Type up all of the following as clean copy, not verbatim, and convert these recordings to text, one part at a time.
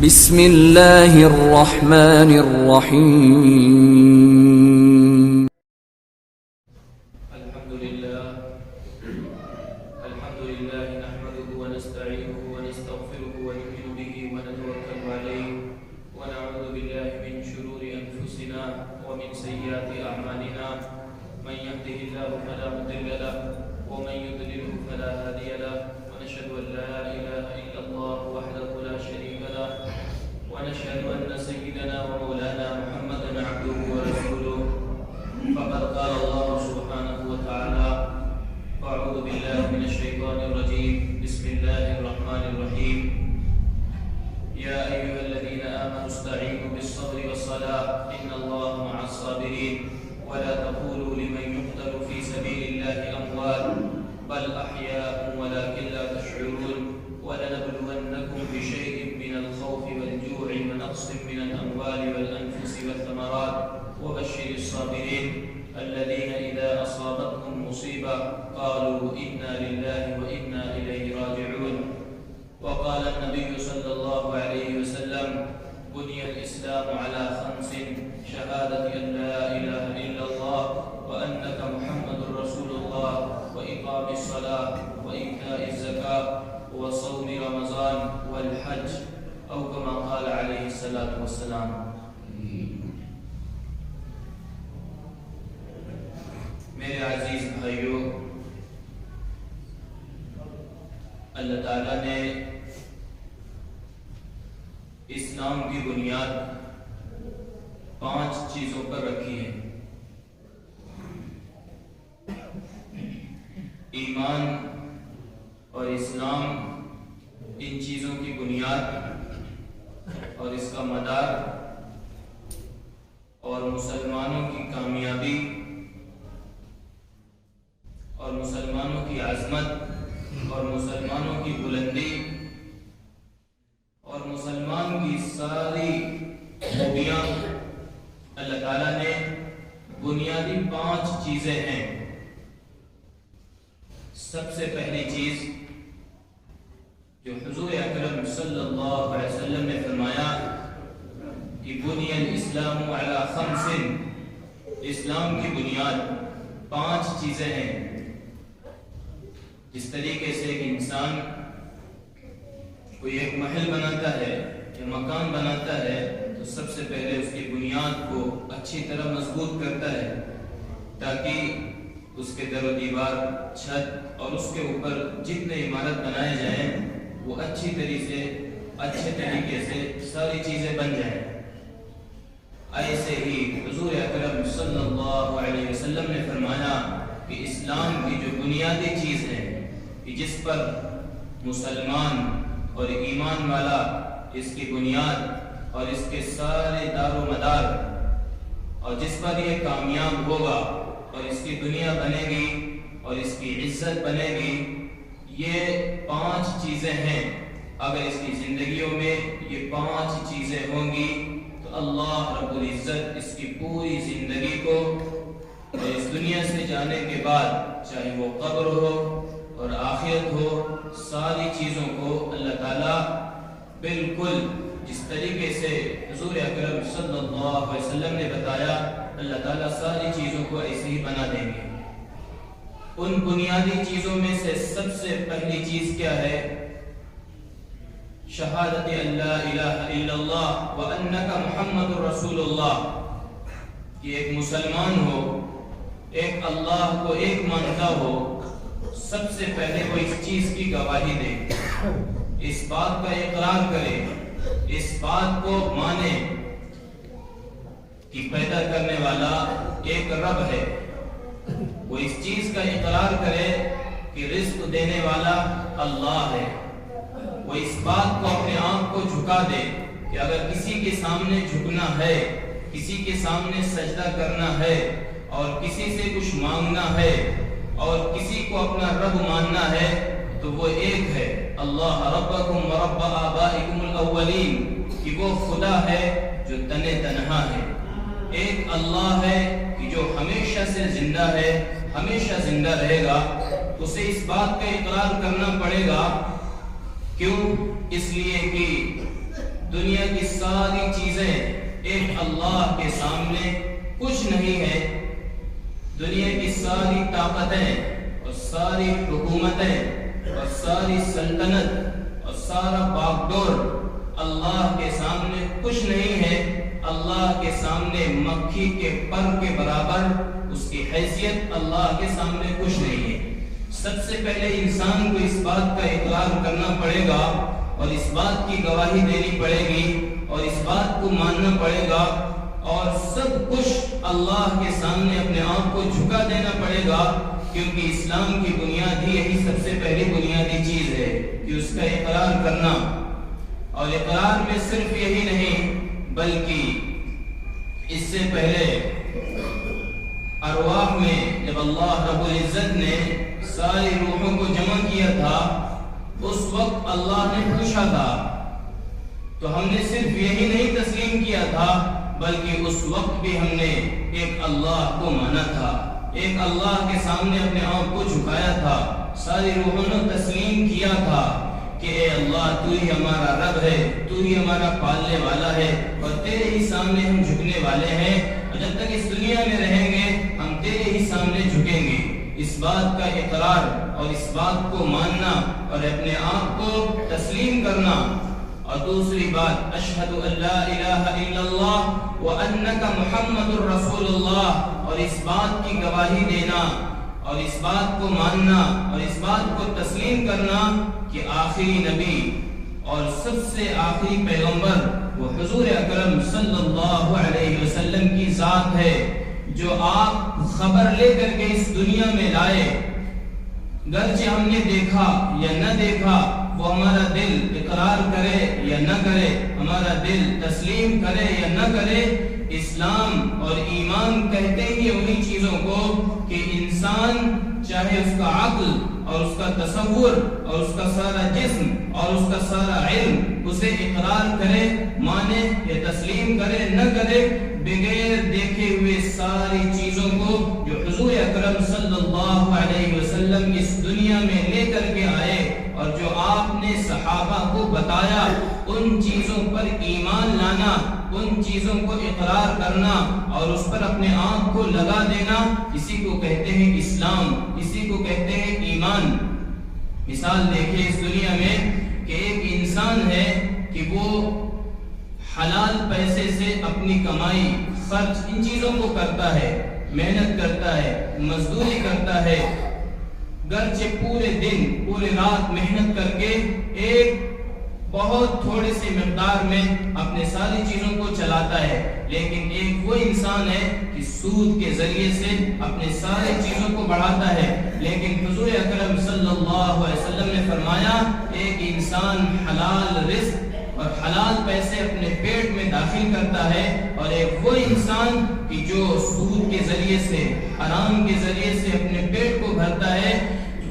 بسم اللہ الرحمن الرحیم الحمد للہ نحمده ونستعینه ونستغفره ونؤمن به ونتوکل علیہ ونعوذ باللہ من شرور انفسنا ومن سیئات اعمالنا من يهده الله فلا مضل له ومن يضلل فلا هادي له ونشهد ان لا اله الا الله وحده لا شريك له ونشهد ان سيدنا ومولانا محمدا عبده ورسوله فقد قال الله سبحانه وتعالى أعوذ بالله من الشيطان الرجيم بسم الله الرحمن الرحيم يا أيها الذين آمنوا استعينوا بالصبر والصلاة إن الله مع الصابرين ولا تقولوا لمن يقتل في سبيل الله أموات بل أحياء ولكن لا تشعرون ولنبلونكم بشيء من الخوف والجوع ونقص من الأموال والأنفس والثمرات وبشر الصابرين الذين إذا أصابتهم مصيبة قالوا إنا لله وإنا إليه راجعون وقال النبي صلى الله عليه وسلم بني الإسلام على 5 شهادة أن لا إله إلا الله وأنك محمد رسول الله وإقام الصلاة وإيتاء الزكاة وصوم رمضان والحج أو كما قال عليه الصلاة والسلام. میرے عزیز بھائیوں، اللہ تعالیٰ نے اسلام کی بنیاد 5 چیزوں پر رکھی ہے: ایمان اور اسلام ان چیزوں کی بنیاد اور اس کا مدار، اور مسلمانوں کی کامیابی اور مسلمانوں کی عظمت اور مسلمانوں کی بلندی اور مسلمان کی ساری خوبیاں اللہ تعالیٰ نے بنیادی 5 چیزیں ہیں. سب سے پہلی چیز جو حضور اکرم صلی اللہ علیہ وسلم نے فرمایا کہ بنی الاسلام علی 5، اسلام کی بنیاد 5 چیزیں ہیں. جس طریقے سے ایک انسان کوئی ایک محل بناتا ہے یا مکان بناتا ہے تو سب سے پہلے اس کی بنیاد کو اچھی طرح مضبوط کرتا ہے تاکہ اس کے در و دیوار، چھت اور اس کے اوپر جتنے عمارت بنائے جائیں وہ اچھے طریقے سے ساری چیزیں بن جائیں. ایسے ہی حضور اکرم صلی اللہ علیہ وسلم نے فرمایا کہ اسلام کی جو بنیادی چیز ہے کہ جس پر مسلمان اور ایمان والا اس کی بنیاد اور اس کے سارے دار و مدار، اور جس پر یہ کامیاب ہوگا اور اس کی دنیا بنے گی اور اس کی عزت بنے گی، یہ 5 چیزیں ہیں. اگر اس کی زندگیوں میں یہ 5 چیزیں ہوں گی تو اللہ رب العزت اس کی پوری زندگی کو اور اس دنیا سے جانے کے بعد، چاہے وہ قبر ہو اور آخرت ہو، ساری چیزوں کو اللہ تعالیٰ بالکل جس طریقے سے حضور اکرم صلی اللہ علیہ وسلم نے بتایا، اللہ تعالیٰ ساری چیزوں کو ایسے ہی بنا دیں گے. ان بنیادی چیزوں میں سے سب سے پہلی چیز کیا ہے؟ شہادت ان لا الہ الا اللہ وانک محمد رسول اللہ. کہ ایک مسلمان ہو، ایک اللہ کو ایک مانتا ہو، سب سے پہلے وہ اس چیز کی گواہی دے، اس بات کا اقرار کرے، اس بات کو مانے کہ پیدا کرنے والا ایک رب ہے. وہ اس چیز کا اقرار کرے کہ رزق دینے والا اللہ ہے. وہ اس بات کو اپنے آپ کو جھکا دے کہ اگر کسی کے سامنے جھکنا ہے، کسی کے سامنے سجدہ کرنا ہے اور کسی سے کچھ مانگنا ہے اور کسی کو اپنا رب ماننا ہے تو وہ ایک ہے، اللہ ربکم ورب آبائکم الاولین، کہ وہ خدا ہے جو تنہا ہے. ایک اللہ ہے کہ جو ہمیشہ سے زندہ ہے، ہمیشہ زندہ رہے گا. اسے اس بات کا اقرار کرنا پڑے گا. کیوں؟ اس لیے کہ دنیا کی ساری چیزیں ایک اللہ کے سامنے کچھ نہیں ہے. دنیا کی ساری طاقتیں اور ساری حکومتیں اور ساری سلطنت اور سارا باغڈور اللہ کے سامنے کچھ نہیں ہے. اللہ کے سامنے مکھی کے پر کے برابر اس کی حیثیت اللہ کے سامنے کچھ نہیں ہے. سب سے پہلے انسان کو اس بات کا اقرار کرنا پڑے گا اور اس بات کی گواہی دینی پڑے گی اور اس بات کو ماننا پڑے گا اور سب کچھ اللہ کے سامنے اپنے آپ کو جھکا دینا پڑے گا, کیونکہ اسلام کی بنیاد ہی یہی سب سے پہلی بنیادی چیز ہے کہ اس کا اقرار کرنا. اور اقرار میں صرف یہی نہیں بلکہ اس سے پہلے ارواح میں جب اللہ رب العزت نے ساری روحوں کو جمع کیا تھا اس وقت اللہ نے پوچھا تھا تو ہم نے صرف یہی نہیں تسلیم کیا تھا بلکہ اس وقت بھی ہم نے ایک اللہ کو مانا تھا, ایک اللہ کے سامنے اپنے آپ کو جھکایا تھا. ساری روحوں نے تسلیم کیا تھا کہ اے اللہ تو ہی ہمارا رب ہے, تو ہی ہمارا پالنے والا ہے اور تیرے ہی سامنے ہم جھکنے والے ہیں. اور جب تک اس دنیا میں رہیں گے ہم تیرے ہی سامنے جھکیں گے. اس بات کا اقرار اور اس بات کو ماننا اور اپنے آپ کو تسلیم کرنا. اور دوسری بات اشہد ان لا الہ الا اللہ وانک محمد رسول اللہ, اور اس بات کی گواہی دینا اور اس بات کو ماننا اور اس بات کو تسلیم کرنا کہ آخری نبی اور سب سے آخری پیغمبر وہ حضور اکرم صلی اللہ علیہ وسلم کی ذات ہے جو آپ خبر لے کر کے اس دنیا میں لائے. گرچہ ہم نے دیکھا یا نہ دیکھا, وہ ہمارا دل اقرار کرے یا نہ کرے, ہمارا دل تسلیم کرے یا نہ کرے, اسلام اور ایمان کہتے ہی انہی چیزوں کو کہ انسان چاہے اس کا عقل اور اس کا تصور اور اس کا سارا جسم اور اس کا سارا علم اسے اقرار کرے, مانے یا تسلیم کرے نہ کرے, بغیر دیکھے ہوئے ساری چیزوں کو جو حضور اکرم صلی اللہ علیہ وسلم اس دنیا میں لے کر کے آئے اور جو آپ نے صحابہ کو بتایا, ان چیزوں پر ایمان لانا, ان چیزوں کو اقرار کرنا اور اس پر اپنے آپ کو لگا دینا, اسی کو کہتے ہیں اسلام, اسی کو کہتے ہیں ایمان. مثال دیکھیں اس دنیا میں کہ ایک انسان ہے کہ وہ حلال پیسے سے اپنی کمائی خرچ ان چیزوں کو کرتا ہے, محنت کرتا ہے, مزدوری کرتا ہے, گرچہ پورے دن پورے رات محنت کر کے ایک بہت تھوڑے سی مقدار میں اپنے ساری چیزوں کو چلاتا ہے, لیکن ایک وہ انسان ہے کہ سود کے ذریعے سے اپنے سارے چیزوں کو بڑھاتا ہے. لیکن حضور اکرم صلی اللہ علیہ وسلم نے فرمایا ایک انسان حلال رزق اور حلال پیسے اپنے پیٹ میں داخل کرتا ہے, اور ایک وہ انسان کہ جو سود کے ذریعے سے حرام کے ذریعے سے اپنے پیٹ کو بھرتا ہے,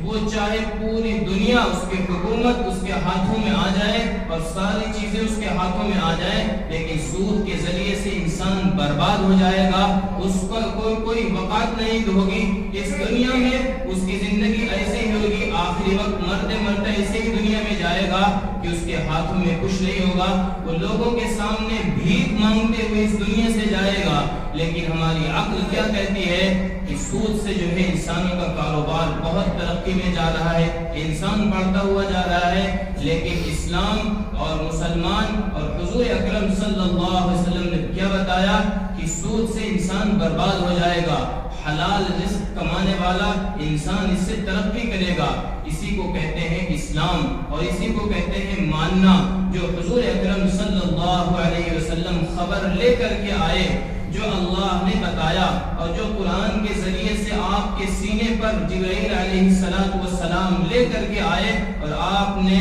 وہ چاہے پوری دنیا اس کی حکومت اس کے ہاتھوں میں آ جائے اور ساری چیزیں اس کے ہاتھوں میں آ جائیں, لیکن سود کے ذریعے سے انسان برباد ہو جائے گا, اس پر کوئی وقات نہیں ہوگی اس دنیا میں, اس کی زندگی ایسے ہی ہوگی, آخری وقت مرتے مرتے ایسے ہی دنیا میں جائے گا کہ اس کے ہاتھوں میں کچھ نہیں ہوگا. وہ لوگوں کے سامنے بھیک مانگتے ہوئے اس دنیا سے جائے گا, لیکن ہماری عقل کیا کہتی ہے کہ سود سے جو ہے انسانوں کا کاروبار بہت ترقی میں جا رہا ہے, انسان بڑھتا ہوا جا رہا ہے. لیکن اسلام اور مسلمان اور حضور اکرم صلی اللہ علیہ وسلم نے کیا بتایا کہ سود سے انسان برباد ہو جائے گا, حلال رزق کمانے والا انسان اس سے ترقی کرے گا. اسی کو کہتے ہیں اسلام اور اسی کو کہتے ہیں ماننا, جو حضور اکرم صلی اللہ علیہ وسلم خبر لے کر کے آئے, جو اللہ نے بتایا اور جو قرآن کے ذریعے سے آپ کے سینے پر جبرائیل علیہ السلام لے کر کے آئے اور آپ نے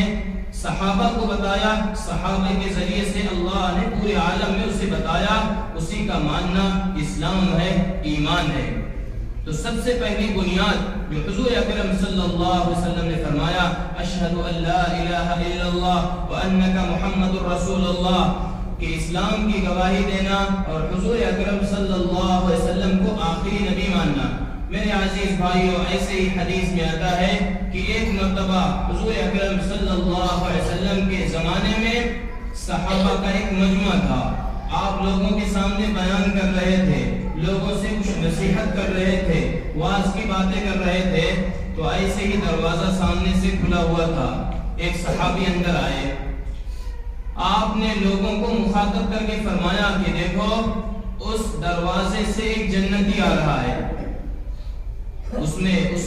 صحابہ کو بتایا, صحابہ کے ذریعے سے اللہ نے پورے عالم میں اسے بتایا, اسی کا ماننا اسلام ہے, ایمان ہے. تو سب سے پہلی بنیاد جو حضور اکرم صلی اللہ علیہ وسلم نے فرمایا اشہد ان لا الہ الا اللہ وانک محمد رسول اللہ, کہ اسلام کی گواہی دینا اور حضور اکرم صلی اللہ علیہ وسلم کو آخری نبی ماننا. میرے عزیز بھائیو, ایسے ہی حدیث میں آتا ہے کہ ایک مرتبہ حضور اکرم صلی اللہ علیہ وسلم کے زمانے میں صحابہ کا ایک مجمع تھا، آپ لوگوں کے سامنے بیان کر رہے تھے، لوگوں سے کچھ نصیحت کر رہے تھے، واعظ کی باتیں کر رہے تھے، تو ایسے ہی دروازہ سامنے سے کھلا ہوا تھا، ایک صحابی اندر آئے، آپ نے لوگوں کو مخاطب کر کے فرمایا کہ دیکھو اس دروازے سے ایک جنتی آ رہا ہے۔ اس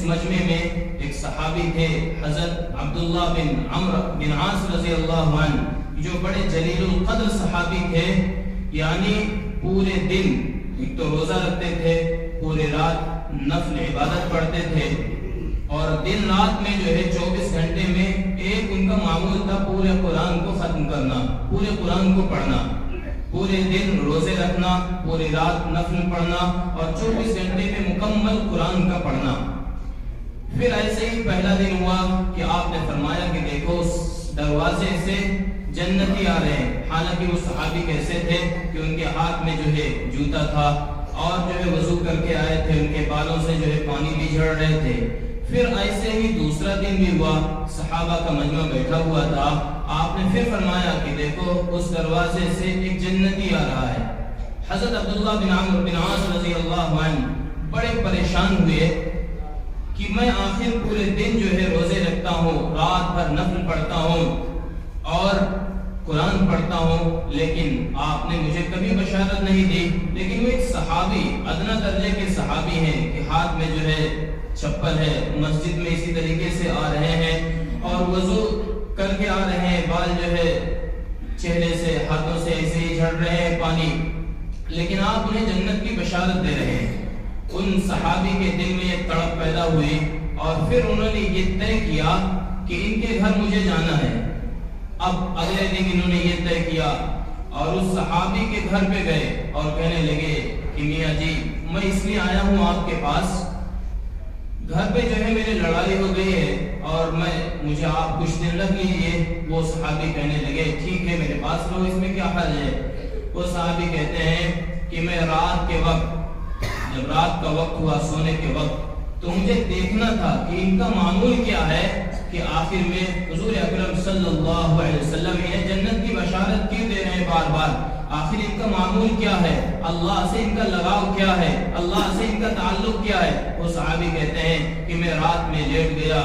مجمع میں ایک صحابی تھے حضرت عبداللہ بن عمرو بن عاص رضی اللہ عنہ، جو بڑے جلیل القدر صحابی تھے، یعنی پورے دن ایک تو روزہ رکھتے تھے، پورے رات نفل عبادت پڑھتے تھے، اور دن رات میں جو ہے 24 گھنٹے میں ایک ان کا معمول تھا پورے قرآن کو ختم کرنا، پورے قرآن کو پڑھنا، پورے دن روزے رکھنا، پوری رات نفل پڑھنا، اور 24 گھنٹے میں مکمل قرآن کا پڑھنا۔ پھر ایسے ہی پہلا دن ہوا کہ آپ نے فرمایا کہ دیکھو اس دروازے سے جنتی آ رہے ہیں، حالانکہ وہ صحابی کیسے تھے کہ ان کے ہاتھ میں جو ہے جوتا تھا، اور جو ہے وضو کر کے آئے تھے، ان کے بالوں سے جو ہے پانی بھی جھڑ رہے تھے۔ پھر ایسے ہی دوسرا دن بھی ہوا، صحابہ کا مجمع بیٹھا ہوا تھا، آپ نے پھر فرمایا کہ دیکھو اس دروازے سے ایک جنتی آ رہا ہے۔ حضرت عبداللہ بن عمرو بن عاص رضی اللہ عنہ بڑے پریشان ہوئے کہ میں آخر پورے دن جو ہے روزے رکھتا ہوں، رات بھر نفل پڑھتا ہوں اور قرآن پڑھتا ہوں، لیکن آپ نے مجھے کبھی بشارت نہیں دی۔ لیکن وہ ایک صحابی، ادنا درجے کے صحابی ہیں کہ ہاتھ میں جو ہے چپل ہے، مسجد میں اسی طریقے سے آ رہے ہیں اور وضو کر کے آ رہے ہیں، بال جو ہے چہرے سے ہاتھوں سے ایسے ہی جھڑ رہے ہیں پانی، لیکن آپ انہیں جنت کی بشارت دے رہے ہیں۔ ان صحابی کے دل میں یہ تڑپ پیدا ہوئی، اور پھر انہوں نے یہ طے کیا کہ ان کے گھر مجھے جانا ہے۔ اب اگلے دن انہوں نے یہ طے کیا اور اس صحابی کے گھر پہ گئے اور کہنے لگے کہ میاں جی میں اس لیے آیا ہوں آپ کے پاس، گھر پہ جو ہے میری لڑائی ہو گئی ہے اور مجھے آپ کچھ دن رکھ لیجیے۔ وہ صحابی کہنے لگے ٹھیک ہے میرے پاس رہو، اس میں کیا حل ہے۔ وہ صحابی کہتے ہیں کہ میں رات کے وقت، جب رات کا وقت ہوا سونے کے وقت، تو مجھے دیکھنا تھا کہ ان کا معمول کیا ہے کہ آخر میں حضور اکرم صلی اللہ علیہ وسلم انہیں جنت کی بشارت کیوں دے رہے ہیں بار بار، آخر ان کا معمول کیا ہے، اللہ سے ان کا لگاؤ کیا ہے، اللہ سے ان کا تعلق کیا ہے۔ وہ صحابی کہتے ہیں کہ میں رات میں لیٹ گیا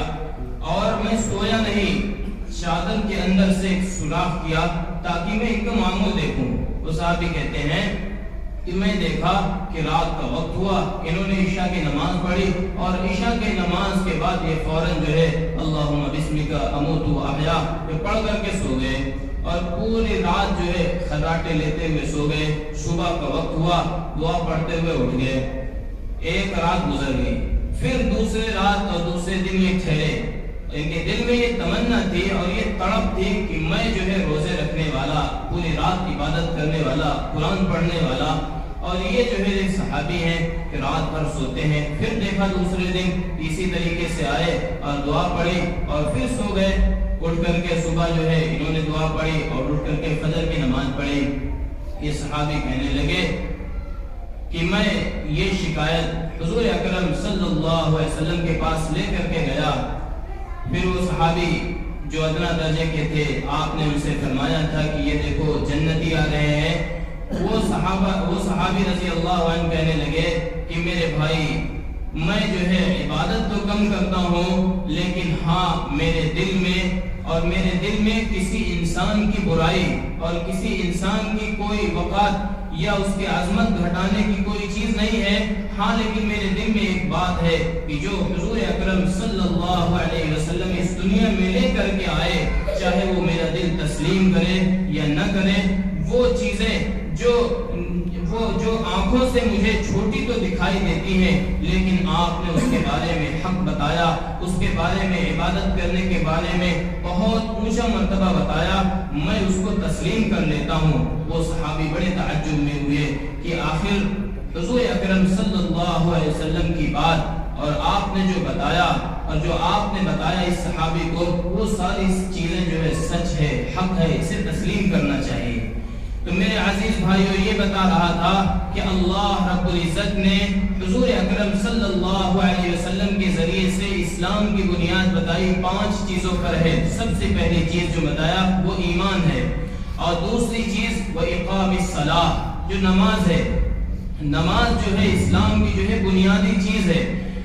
اور میں سویا نہیں، چادر کے اندر سے ایک سوراخ کیا تاکہ میں ان کا معمول دیکھوں۔ وہ صحابی کہتے ہیں کہ میں دیکھا کہ رات کا وقت ہوا، انہوں نے عشاء کی نماز پڑھی اور عشاء کی نماز کے بعد یہ فوراً جو ہے اللہم بسمک اموت و احیا یہ پڑھ کر کے سو گئے، اور پوری رات جو ہے خراٹے لیتے ہوئے سو گئے۔ صبح کا وقت ہوا، دعا پڑھتے ہوئے اٹھ گئے، ایک رات گزر گئی، پھر دوسرے رات اور دوسرے دن یہ ٹھہرے۔ ان کے دل میں یہ تمنا تھی اور یہ تڑپ تھی کہ میں جو ہے روزے رکھنے والا، پوری رات عبادت کرنے والا، قرآن پڑھنے والا، اور یہ جو ہے ایک صحابی ہیں کہ رات بھر سوتے ہیں۔ پھر دیکھا دوسرے دن اسی طریقے سے آئے اور دعا پڑھی اور پھر سو گئے۔ اٹھ کر کے صبح جو ہے انہوں نے دعا پڑھی اور اٹھ کر کے فجر کی نماز پڑھی۔ یہ صحابی کہنے لگے کہ میں یہ شکایت حضور اکرم صلی اللہ علیہ وسلم کے پاس لے کر کے گیا۔ پھر وہ صحابی جو ادنا درجے کے تھے، آپ نے ان سے فرمایا تھا کہ یہ دیکھو جنتی آ رہے ہیں۔ وہ صحابی رضی اللہ عنہ کہنے لگے کہ میرے بھائی میں جو ہے عبادت تو کم کرتا ہوں، لیکن ہاں میرے دل میں کسی انسان کی برائی اور کسی انسان کی کوئی وقات یا اس کی عظمت گھٹانے کی کوئی چیز نہیں ہے، ہاں لیکن میرے دل میں ایک بات ہے کہ جو حضور اکرم صلی اللہ علیہ وسلم اس دنیا میں لے کر کے آئے، چاہے وہ میرا دل تسلیم کرے یا نہ کرے، وہ چیزیں جو آنکھوں سے مجھے چھوٹی تو دکھائی دیتی ہیں، لیکن آپ نے اس کے بارے میں حق بتایا، اس کے بارے میں عبادت کرنے کے بارے میں بہت اونچا مرتبہ بتایا، میں اس کو تسلیم کر لیتا ہوں۔ وہ صحابی بڑے تعجب میں ہوئے کہ آخر حضور اکرم صلی اللہ علیہ وسلم کی بات اور آپ نے جو بتایا اور جو آپ نے بتایا اس صحابی کو، وہ ساری چیزیں جو ہے سچ ہے، حق ہے، اسے تسلیم کرنا چاہیے۔ تو میرے عزیز بھائیو، یہ بتا رہا تھا کہ اللہ رب العزت نے حضور اکرم صلی اللہ علیہ وسلم کے ذریعے سے اسلام کی بنیاد بتائی، 5 چیزوں پر ہے۔ سب سے پہلی چیز جو بتایا وہ ایمان ہے۔ اور دوسری چیز وہ اقام الصلاۃ، جو نماز ہے، نماز جو ہے اسلام کی جو ہے بنیادی چیز ہے۔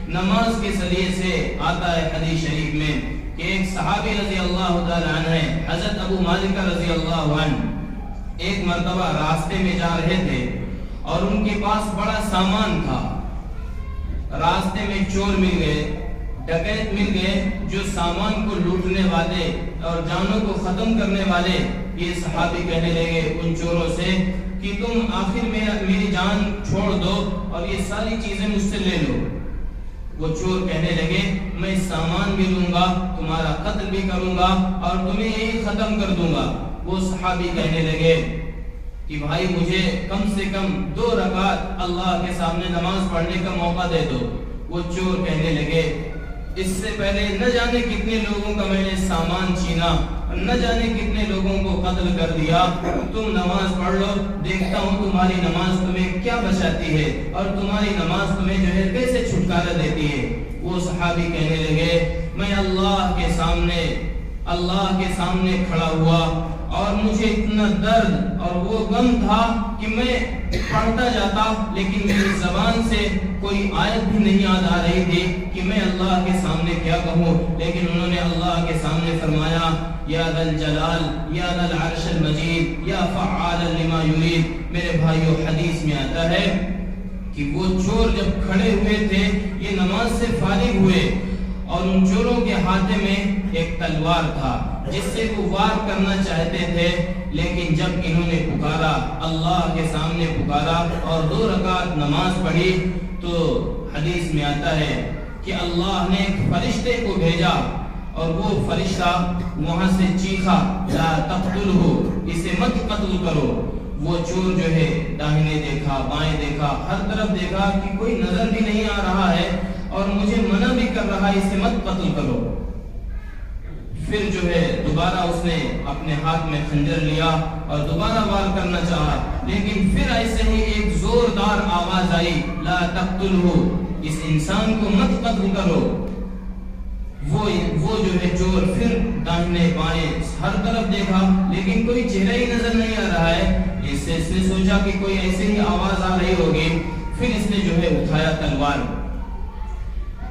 نماز کے ذریعے سے آتا ہے حدیث شریف میں کہ ایک صحابی رضی اللہ تعالی عنہ ہے، حضرت ابو مالک رضی اللہ عنہ، ایک مرتبہ راستے میں جا رہے تھے اور ان کے پاس بڑا سامان تھا۔ راستے میں چور مل گئے، ڈکیت مل گئے، جو سامان کو لوٹنے والے اور جانوں کو ختم کرنے والے۔ یہ صحابی کہنے لگے ان چوروں سے کہ تم آخر میری جان چھوڑ دو اور یہ ساری چیزیں مجھ سے لے لو۔ وہ چور کہنے لگے میں سامان بھی لوں گا، تمہارا قتل بھی کروں گا اور تمہیں یہی ختم کر دوں گا۔ وہ صحابی کہنے لگے کہ بھائی مجھے کم سے کم 2 رکعت اللہ کے سامنے نماز پڑھنے کا موقع دے دو۔ وہ چور کہنے لگے اس سے پہلے نہ جانے کتنے لوگوں کا میں نے سامان چھینا، نہ جانے کتنے لوگوں کو قتل کر دیا، تم نماز پڑھ لو، دیکھتا ہوں تمہاری نماز تمہیں کیا بچاتی ہے اور تمہاری نماز تمہیں جو ہے کیسے چھٹکارا دیتی ہے۔ وہ صحابی کہنے لگے میں اللہ کے سامنے کھڑا ہوا اور مجھے اتنا درد اور وہ غم تھا کہ میں پڑھتا جاتا لیکن میری زبان سے کوئی آیت بھی نہیں یاد آ رہی تھی کہ میں اللہ کے سامنے کیا کہوں، لیکن انہوں نے اللہ کے سامنے فرمایا یا ذا الجلال یا ذا العرش المجید یا فعال لما یرید۔ میرے بھائیو حدیث میں آتا ہے کہ وہ چور جب کھڑے ہوئے تھے یہ نماز سے فارغ ہوئے اور ان چوروں کے ہاتھ میں ایک تلوار تھا جس سے وہ وار کرنا چاہتے تھے، لیکن جب انہوں نے پکارا، اللہ کے سامنے پکارا اور 2 رکعت نماز پڑھی تو حدیث میں آتا ہے کہ اللہ نے ایک فرشتے کو بھیجا اور وہ فرشتہ وہاں سے چیخا لا تقتلہ، اسے مت قتل کرو۔ وہ چور جو ہے داہنے دیکھا، بائیں دیکھا، ہر طرف دیکھا کہ کوئی نظر بھی نہیں آ رہا ہے اور مجھے منع بھی کر رہا ہے اسے مت قتل کرو۔ پھر جو ہے دوبارہ اس نے اپنے ہاتھ میں خنجر لیا اور دوبارہ وار کرنا چاہا، لیکن پھر ایسے ہی ایک زوردار آواز آئی لا تقتلہ، اس انسان کو مت قتل کرو۔ وہ جو ہے چور پھر داہنے بائیں ہر طرف دیکھا لیکن کوئی چہرہ ہی نظر نہیں آ رہا ہے۔ اس نے سوچا کہ کوئی ایسے ہی آواز آ رہی ہوگی، پھر اس نے جو ہے اٹھایا تلوار۔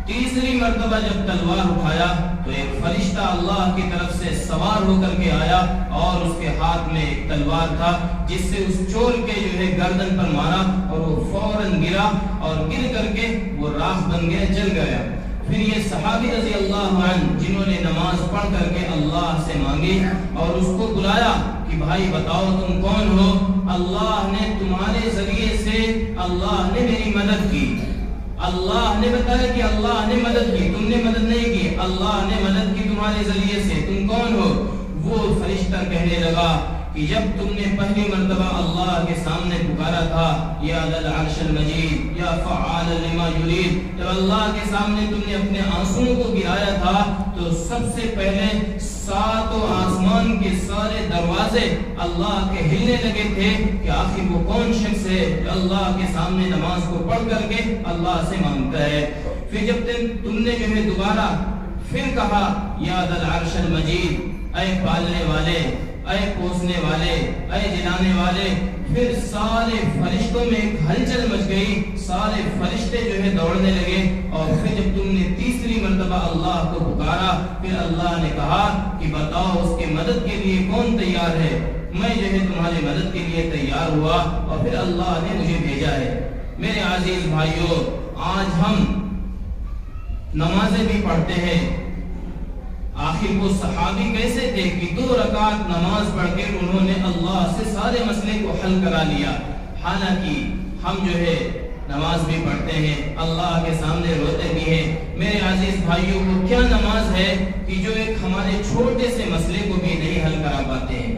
تیسری مرتبہ جب تلوار اٹھایا تو ایک فرشتہ اللہ کی طرف سے سوار ہو کر کے آیا اور اس کے ہاتھ میں ایک تلوار تھا جس سے اس چور کے جو ہے گردن پر مارا اور وہ فوراً گرا اور گر کر کے وہ راکھ بن گیا، جل گیا۔ پھر یہ صحابی رضی اللہ عنہ جنہوں نے نماز پڑھ کر کے اللہ سے مانگی اور اس کو بلایا کہ بھائی بتاؤ تم کون ہو، اللہ نے تمہارے ذریعے سے اللہ نے میری مدد کی، اللہ نے بتایا کہ اللہ نے مدد کی، تم نے مدد نہیں کی، اللہ نے مدد کی تمہارے ذریعے سے، تم کون ہو؟ وہ فرشتہ کہنے لگا کہ جب تم نے پہلی مرتبہ اللہ کے سامنے پکارا تھا یا ذا العرش المجید یا فعال لما یرید، جب اللہ کے سامنے تم نے اپنے آنسوؤں کو گرایا تھا تو سب سے پہلے 7 آسمان کے سارے دروازے اللہ کے ہلنے لگے تھے کہ آخر وہ کون شخص ہے جو اللہ کے سامنے نماز کو پڑھ کر کے اللہ سے مانگتا ہے۔ پھر جب تم نے جو ہے دوبارہ پھر کہا یا ذا العرش المجید، اے پالنے والے، اے پوسنے والے، اے جلانے والے، پھر سارے فرشتوں میں ایک ہلچل مچ گئی، سارے فرشتے جو ہے دوڑنے لگے اور پھر جب تم نے تیسری مرتبہ اللہ کو پکارا پھر اللہ نے کہا کہ بتاؤ اس کے مدد کے لیے کون تیار ہے؟ میں جو ہے تمہاری مدد کے لیے تیار ہوا اور پھر اللہ نے مجھے بھیجا ہے۔ میرے عزیز بھائیوں، آج ہم نمازیں بھی پڑھتے ہیں، آخر وہ صحابی کیسے تھے کہ 2 رکعت نماز پڑھ کے انہوں نے اللہ سے سارے مسئلے کو حل کرا لیا۔ حالانکہ ہم جو ہے نماز بھی پڑھتے ہیں، اللہ کے سامنے روتے بھی ہیں۔ میرے عزیز بھائیوں، وہ کیا نماز ہے کہ جو ایک ہمارے چھوٹے سے مسئلے کو بھی نہیں حل کرا پاتے ہیں؟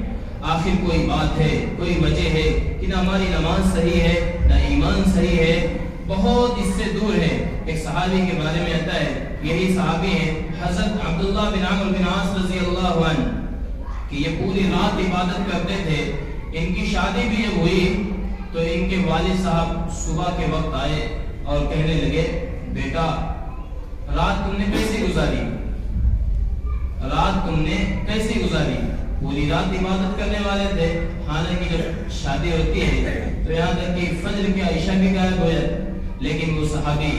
آخر کوئی بات ہے، کوئی وجہ ہے کہ نہ ہماری نماز صحیح ہے نہ ایمان صحیح ہے، بہت اس سے دور ہے۔ ایک صحابی کے بارے میں آتا ہے، یہی صحابی ہیں حضرت عبداللہ بن عمرو بن عاص رضی اللہ عنہ، کہ یہ پوری رات عبادت کرتے تھے۔ ان کی شادی بھی جب ہوئی تو ان کے والد صاحب صبح کے وقت آئے اور کہنے لگے بیٹا رات تم نے کیسے گزاری؟ رات تم نے کیسے گزاری؟ پوری رات عبادت کرنے والے تھے. حالانکہ جب شادی ہوتی ہے تو یہاں تک کہ فجر کے عشاء بھی غائب ہو جائے. لیکن وہ صحابی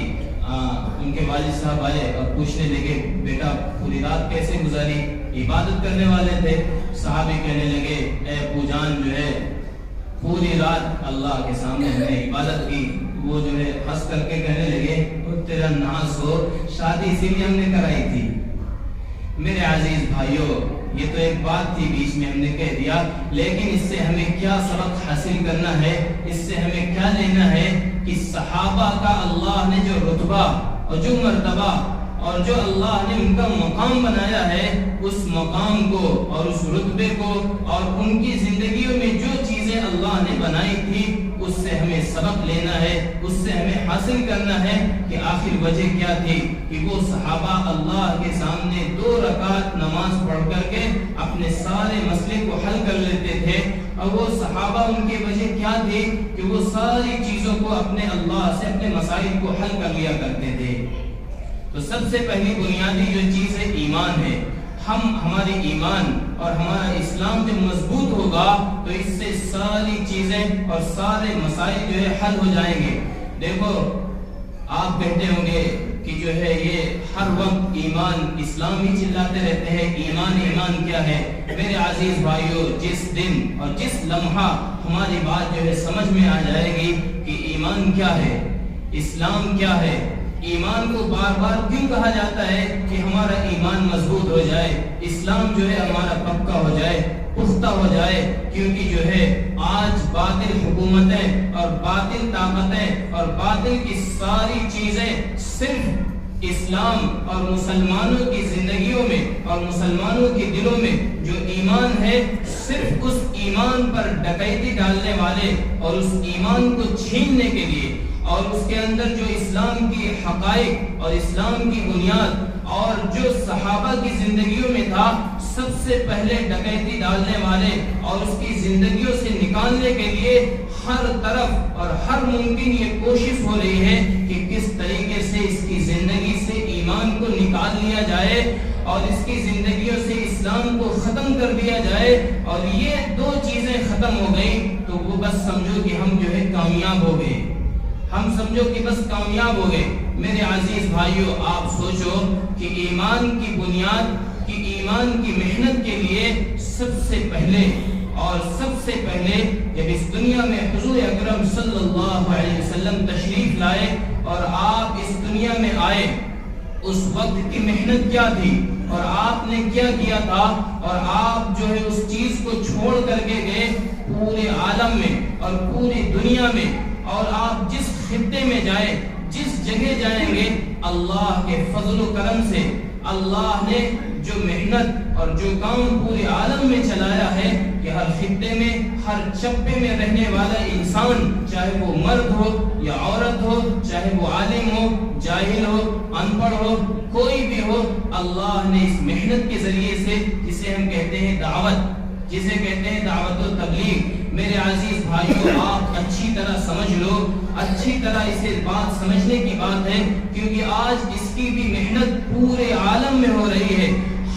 ان کے والد صاحب آئے اور پوچھنے لگے بیٹا پوری رات کیسے گزاری؟ عبادت کرنے والے تھے. صحابی کہنے لگے اے ابو جان جو ہے پوری رات اللہ کے سامنے ہم نے عبادت کی. وہ جو ہے ہنس کر کے کہنے لگے تیرا ناز ہو، شادی اسی لیے ہم نے کرائی تھی. میرے عزیز بھائیوں یہ تو ایک بات تھی بیچ میں ہم نے کہہ دیا، لیکن اس سے ہمیں کیا سبق حاصل کرنا ہے، اس سے ہمیں کیا لینا ہے کہ صحابہ کا اللہ نے جو رتبہ اور جو مرتبہ اور جو اللہ نے ان کا مقام بنایا ہے، اس مقام کو اور اس رتبے کو اور ان کی زندگیوں میں جو چیزیں اللہ نے بنائی تھی اس سے ہمیں سبق لینا ہے، اس سے ہمیں حاصل کرنا ہے کہ آخر وجہ کیا تھی کہ وہ صحابہ اللہ کے سامنے 2 رکعت نماز پڑھ کر کے اپنے سارے مسئلے کو حل کر لیتے تھے. اور وہ صحابہ ان کی وجہ کیا تھی کہ وہ ساری چیزوں کو اپنے اللہ سے اپنے مسائل کو حل کر لیا کرتے تھے. تو سب سے پہلی بنیادی جو چیز ہے ایمان ہے. ہماری ایمان اور ہمارا اسلام جب مضبوط ہوگا تو اس سے ساری چیزیں اور سارے مسائل جو ہے حل ہو جائیں گے. دیکھو آپ کہتے ہوں گے کہ جو ہے یہ ہر وقت ایمان اسلام ہی چلاتے رہتے ہیں، ایمان ایمان کیا ہے؟ میرے عزیز بھائیوں جس دن اور جس لمحہ ہماری بات جو ہے سمجھ میں آ جائے گی کہ ایمان کیا ہے، اسلام کیا ہے، ایمان کو بار بار کیوں کہا جاتا ہے کہ ہمارا ایمان مضبوط ہو جائے، اسلام جو ہے ہمارا پکا ہو جائے، پختہ ہو جائے، کیونکہ جو ہے آج باطل حکومتیں اور باطل طاقتیں اور باطل کی ساری چیزیں صرف اسلام اور مسلمانوں کی زندگیوں میں اور مسلمانوں کے دلوں میں جو ایمان ہے صرف اس ایمان پر ڈکیتی ڈالنے والے اور اس ایمان کو چھیننے کے لیے اور اس کے اندر جو اسلام کی حقائق اور اسلام کی بنیاد اور جو صحابہ کی زندگیوں میں تھا سب سے پہلے ڈکیتی ڈالنے والے اور اس کی زندگیوں سے نکالنے کے لیے ہر طرف اور ہر ممکن یہ کوشش ہو رہی ہے کہ کس طریقے سے اس کی زندگی سے ایمان کو نکال لیا جائے اور اس کی زندگیوں سے اسلام کو ختم کر دیا جائے. اور یہ 2 چیزیں ختم ہو گئی تو وہ بس سمجھو کہ ہم جو ہے کامیاب ہو گئے، ہم سمجھو کہ بس کامیاب ہو گئے. میرے عزیز بھائیوں آپ سوچو کہ ایمان کی بنیاد کہ ایمان کی محنت کے لیے سب سے پہلے جب اس دنیا میں حضور اکرم صلی اللہ علیہ وسلم تشریف لائے اور آپ اس دنیا میں آئے اس وقت کی محنت کیا تھی اور آپ نے کیا کیا تھا اور آپ جو ہے اس چیز کو چھوڑ کر کے گئے پورے عالم میں اور پوری دنیا میں. اور آپ جس خطے میں جائیں جس جگہ جائیں گے اللہ کے فضل و کرم سے اللہ نے جو محنت اور جو کام پورے عالم میں چلایا ہے کہ ہر خطے میں ہر چپے میں رہنے والا انسان چاہے وہ مرد ہو یا عورت ہو، چاہے وہ عالم ہو جاہل ہو ان پڑھ ہو کوئی بھی ہو، اللہ نے اس محنت کے ذریعے سے جسے ہم کہتے ہیں دعوت و تبلیغ. میرے عزیز بھائیوں آپ اچھی طرح سمجھ لو، اچھی طرح اسے بات سمجھنے کی بات ہے کیونکہ آج اس کی بھی محنت پورے عالم میں ہو رہی ہے،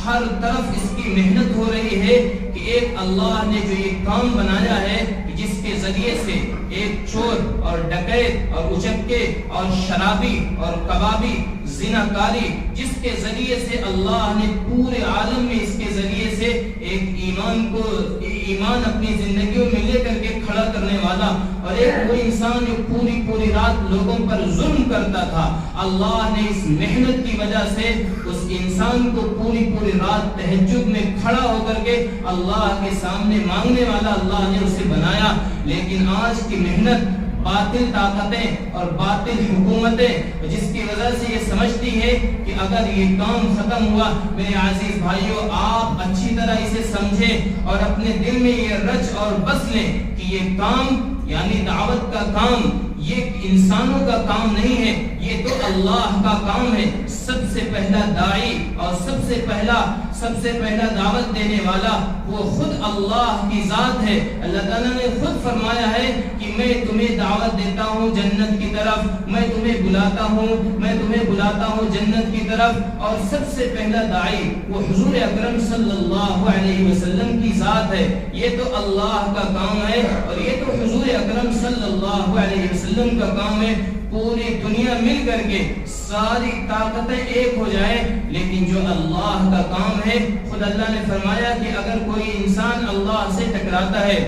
ہر طرف اس کی محنت ہو رہی ہے کہ ایک اللہ نے جو یہ کام بنایا ہے جس کے ذریعے سے ایک چور اور ڈکیت اور اچکے اور شرابی اور کبابی زناکاری جس کے ذریعے سے اللہ نے پورے عالم میں اس کے ذریعے سے ایک ایمان اپنی زندگیوں میں لے کر کے کھڑا کرنے والا اور ایک وہ انسان جو پوری رات لوگوں پر ظلم کرتا تھا، اللہ نے اس محنت کی وجہ سے اس انسان کو پوری رات تہجد میں کھڑا ہو کر کے اللہ کے سامنے مانگنے والا اللہ نے اسے بنایا. لیکن آج کی محنت باطل طاقتیں اور باطل حکومتیں جس کی وجہ سے یہ سمجھتی ہے کہ اگر یہ کام ختم ہوا، میرے عزیز بھائیوں آپ اچھی طرح اسے سمجھیں اور اپنے دل میں یہ رچ اور بس لیں کہ یہ کام یعنی دعوت کا کام یہ انسانوں کا کام نہیں ہے، یہ تو اللہ کا کام ہے. سب سے پہلا داعی اور سب سے پہلا دعوت دینے والا وہ خود اللہ کی ذات ہے. اللہ تعالیٰ نے خود فرمایا ہے کہ میں تمہیں دعوت دیتا ہوں جنت کی طرف، میں تمہیں بلاتا ہوں جنت کی طرف. اور سب سے پہلا داعی وہ حضور اکرم صلی اللہ علیہ وسلم کی ذات ہے، یہ تو اللہ کا کام ہے، اور یہ تو حضور اکرم صلی اللہ علیہ وسلم کا کام ہے۔ پوری دنیا مل کر کے ساری طاقتیں ایک ہو جائے، لیکن جو اللہ کا کام ہے، خود اللہ نے فرمایا کہ اگر کوئی انسان اللہ سے ٹکراتا ہے،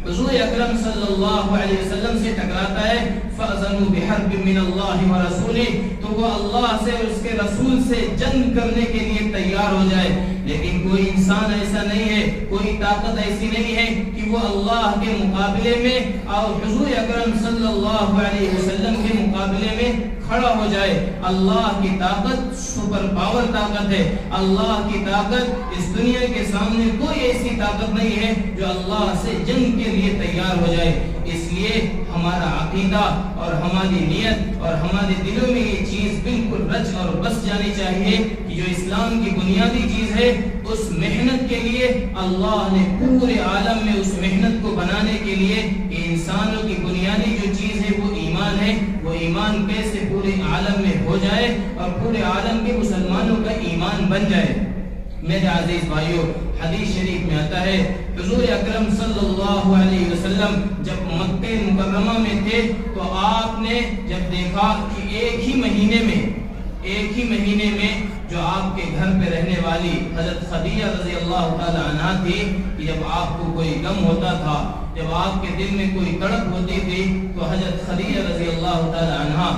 حضور اکرم صلی اللہ علیہ وسلم سے ٹکراتا ہے، فَأَذَنُوا بِحَرْبٍ مِّنَ اللَّهِ وَرَسُولِهِ، تو وہ اللہ سے اور اس کے رسول سے جنگ کرنے کے لیے تیار ہو جائے۔ لیکن کوئی انسان ایسا نہیں ہے، کوئی طاقت ایسی نہیں ہے کہ وہ اللہ کے مقابلے میں اور حضور اکرم صلی اللہ علیہ وسلم کے مقابلے میں کھڑا ہو جائے۔ اللہ کی طاقت سپر پاور طاقت ہے، اللہ کی طاقت اس دنیا کے سامنے کوئی ایسی طاقت نہیں ہے جو اللہ سے جنگ کے لیے تیار ہو جائے۔ اس لیے ہمارا عقیدہ اور ہماری نیت اور ہمارے دلوں میں یہ چیز بالکل رچ اور بس جانی چاہیے کہ جو اسلام کی بنیادی چیز ہے، اس محنت کے لیے اللہ نے پورے عالم میں اس محنت کو بنانے کے لیے کہ انسانوں کی بنیادی جو چیز ہے وہ ایمان ہے، وہ ایمان کیسے پورے عالم میں ہو جائے اور پورے عالم کے مسلمانوں کا ایمان بن جائے۔ میرے عزیز بھائیوں، حدیث شریف میں آتا ہے حضور اکرم صلی اللہ علیہ وسلم جب مکہ مکرمہ میں تھے تو آپ نے جب دیکھا کہ ایک ہی مہینے میں جو آپ کے گھر پہ رہنے والی حضرت خدیجہ رضی اللہ تعالی عنہا تھی، کہ جب آپ کو کوئی غم ہوتا تھا، جب آپ کے دل میں کوئی تڑپ ہوتی تھی، تو حضرت خدیجہ رضی اللہ تعالی عنہا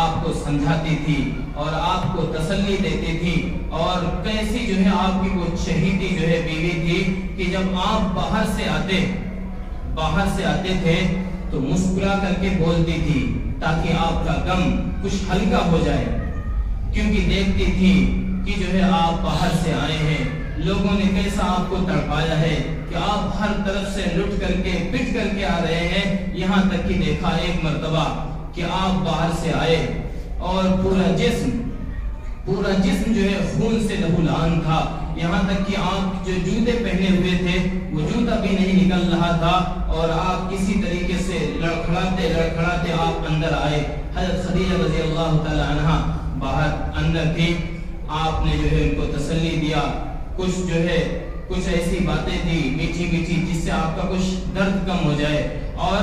آپ کو سمجھاتی تھی اور آپ کو تسلی دیتی تھی، اور کیسی جو ہے آپ کی وہ شہیدی جو ہے بیوی تھی کہ جب آپ باہر سے آتے تھے تو مسکرا کر کے بولتی تھی تاکہ آپ کا غم کچھ ہلکا ہو جائے، کیونکہ دیکھتی تھی کہ جو ہے آپ باہر سے آئے ہیں، لوگوں نے کیسا آپ کو تڑپایا ہے کہ آپ ہر طرف سے لٹ کر کے پٹ کر کے آ رہے ہیں، یہاں تک کہ دیکھا ایک مرتبہ کہ آپ باہر سے آئے اور پورا جسم جو ہے خون سے لہولان تھا، یہاں تک کہ آپ جو جوتے پہنے ہوئے تھے وہ جوتا بھی نہیں نکل رہا تھا، اور آپ کسی طریقے سے لڑکھڑاتے آپ اندر آئے۔ حضرت خدیجہ رضی اللہ تعالی عنہا باہر اندر تھی، آپ نے جو ہے ان کو تسلی دیا، کچھ ایسی باتیں دی میٹھی جس سے آپ کا کچھ درد کم ہو جائے۔ اور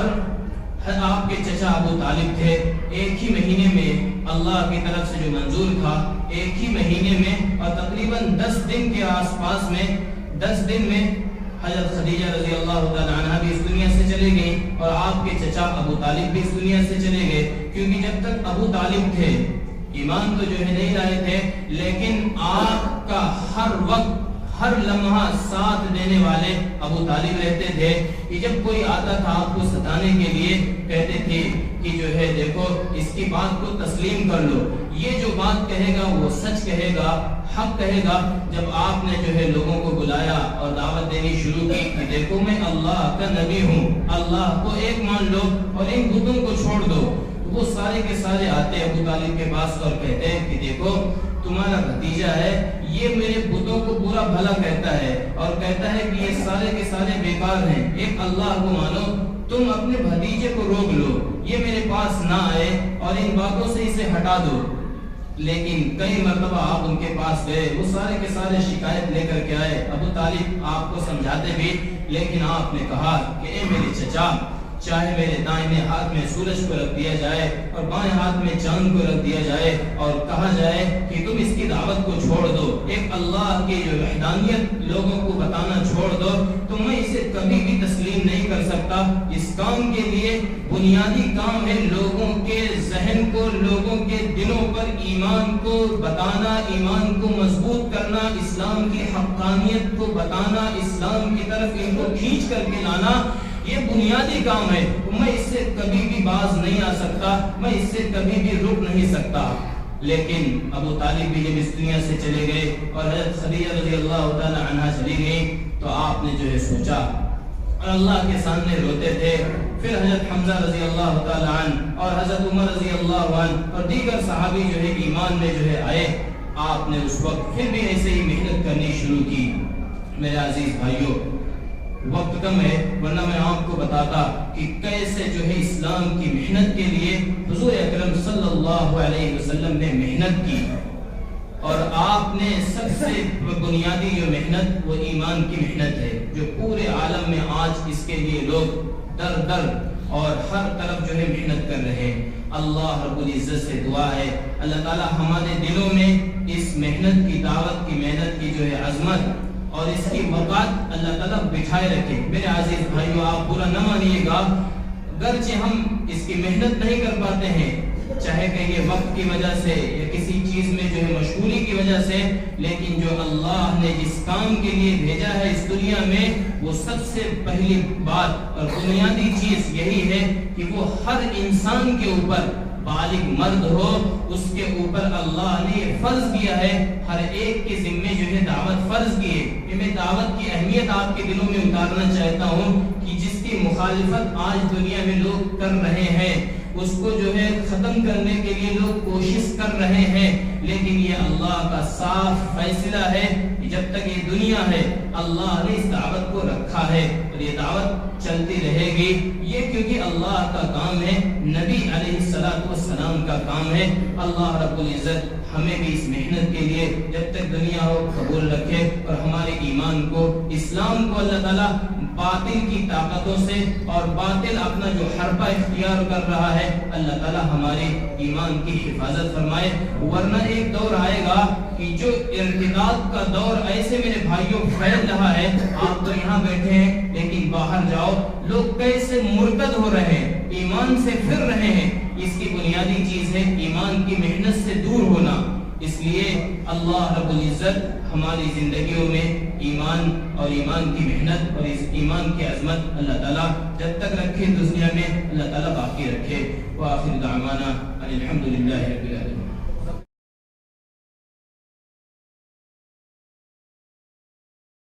آپ کے چچا ابو طالب تھے، ایک ہی مہینے میں اللہ کی طرف سے جو منظور تھا، ایک ہی مہینے میں اور تقریباً 10 دن کے آس پاس میں 10 دن میں حضرت خدیجہ رضی اللہ تعالی عنہا بھی اس دنیا سے چلے گئی، اور آپ کے چچا ابو طالب بھی اس دنیا سے چلے گئے، کیونکہ جب تک ابو طالب تھے ایمان تو جو ہے نہیں لائے تھے، لیکن آپ کا ہر وقت ہر لمحہ ساتھ دینے والے ابو طالب رہتے تھے، کہ جب کوئی آتا تھا آپ کو ستانے کے لیے کہتے تھے کہ جو ہے دیکھو اس کی بات کو تسلیم کر لو، یہ جو بات کہے گا وہ سچ کہے گا، حق کہے گا۔ جب آپ نے جو ہے لوگوں کو بلایا اور دعوت دینی شروع کی کہ دیکھو میں اللہ کا نبی ہوں، اللہ کو ایک مان لو اور ان بتوں کو چھوڑ دو، وہ سارے کے سارے آتے ابو طالب کے پاس اور کہتے ہیں کہ دیکھو تمہارا بھتیجا ہے، یہ میرے بتوں کو برا بھلا کہتا ہے اور کہتا ہے کہ یہ سارے کے سارے بیکار ہیں، ایک اللہ کو مانو، تم اپنے بھتیجے کو روک لو، یہ میرے پاس نہ آئے اور ان باتوں سے اسے ہٹا دو۔ لیکن کئی مرتبہ آپ ان کے پاس گئے، وہ سارے کے سارے شکایت لے کر کے آئے، ابو طالب آپ کو سمجھاتے بھی، لیکن آپ نے کہا کہ اے میرے چچا، چاہے میرے دائیں ہاتھ میں سورج کو رکھ دیا جائے اور بائیں ہاتھ میں چاند کو رکھ دیا جائے اور کہا جائے کہ تم اس کی دعوت کو چھوڑ دو، ایک اللہ کی جو وحدانیت لوگوں کو بتانا چھوڑ دو، تو میں اسے کبھی بھی تسلیم نہیں کر سکتا۔ اس کام کے لیے بنیادی کام ہے لوگوں کے ذہن کو، لوگوں کے دلوں پر ایمان کو بتانا، ایمان کو مضبوط کرنا، اسلام کی حقانیت کو بتانا، اسلام کی طرف ان کو کھینچ کر کے لانا، یہ بنیادی کام ہے۔ میں اس سے کبھی بھی باز نہیں آ سکتا، میں اس سے کبھی بھی رک نہیں سکتا۔ لیکن ابو طالب بھی جب اس دنیا سے چلے گئے اور حضرت خدیجہ رضی اللہ تعالی عنہا چلی گئی، تو آپ نے جو ہے سوچا اور اللہ کے سامنے روتے تھے۔ پھر حضرت حمزہ رضی اللہ تعالی عنہ اور حضرت عمر رضی اللہ عنہ اور دیگر صحابی جو ہے ایمان میں جو ہے آئے، آپ نے اس وقت پھر بھی ایسے ہی محنت کرنی شروع کی۔ میرے عزیز بھائیوں، وقت کم ہے ورنہ میں آپ کو بتاتا کہ کیسے جو ہے اسلام کی محنت کے لیے حضور اکرم صلی اللہ علیہ وسلم نے محنت کی، اور آپ نے سب سے بنیادی جو محنت وہ ایمان کی محنت ہے، جو پورے عالم میں آج اس کے لیے لوگ در در اور ہر طرف جو ہے محنت کر رہے ہیں۔ اللہ رب العزت سے دعا ہے اللہ تعالی ہمارے دلوں میں اس محنت کی دعوت کی محنت کی جو ہے عظمت اور اس کی وقت اللہ تعالیٰ بٹھائے رکھے۔ میرے عزیز بھائیو، آپ برا نہ مانیے گا، گرچہ ہم اس کی محنت نہیں کر پاتے ہیں، چاہے کہ یہ وقت کی وجہ سے یا کسی چیز میں جو ہے مشغولی کی وجہ سے، لیکن جو اللہ نے جس کام کے لیے بھیجا ہے اس دنیا میں، وہ سب سے پہلی بات اور بنیادی چیز یہی ہے کہ وہ ہر انسان کے اوپر، بالغ مرد ہو اس کے اوپر اللہ نے یہ فرض کیا ہے، ہر ایک کے ذمے جو ہے دعوت فرض کی ہے۔ کہ میں دعوت کی اہمیت آپ کے دلوں میں اتارنا چاہتا ہوں کہ جس کی مخالفت آج دنیا میں لوگ کر رہے ہیں، اس کو جو ہے ختم کرنے کے لیے لوگ کوشش کر رہے ہیں، لیکن یہ اللہ کا صاف فیصلہ ہے کہ جب تک یہ دنیا ہے اللہ نے اس دعوت کو رکھا ہے اور یہ دعوت چلتی رہے گی۔ یہ کیونکہ اللہ کا کام ہے، نبی علیہ السلام کا کام ہے۔ اللہ رب العزت ہمیں بھی اس محنت کے لیے جب تک دنیا ہو قبول رکھے اور ہمارے ایمان کو، اسلام کو اللہ تعالیٰ باطل کی طاقتوں سے اور باطل اپنا جو حربہ اختیار کر رہا ہے، اللہ تعالیٰ ہمارے ایمان کی حفاظت فرمائے۔ ورنہ ایک دور آئے گا کہ جو ارتداد کا دور ایسے میرے بھائیوں پھیل رہا ہے، آپ تو یہاں بیٹھے ہیں لیکن باہر جاؤ لوگ کیسے مرتد ہو رہے ہیں، ایمان سے پھر رہے ہیں۔ اس کی بنیادی چیز ہے ایمان کی محنت سے دور ہونا۔ اس لیے اللہ رب العزت ہماری زندگیوں میں ایمان اور ایمان کی محنت اور اس ایمان کی عظمت اللہ تعالیٰ جب تک رکھے دنیا میں، اللہ تعالیٰ باقی رکھے۔ وآخر دعوانا الحمدللہ رب العالمین۔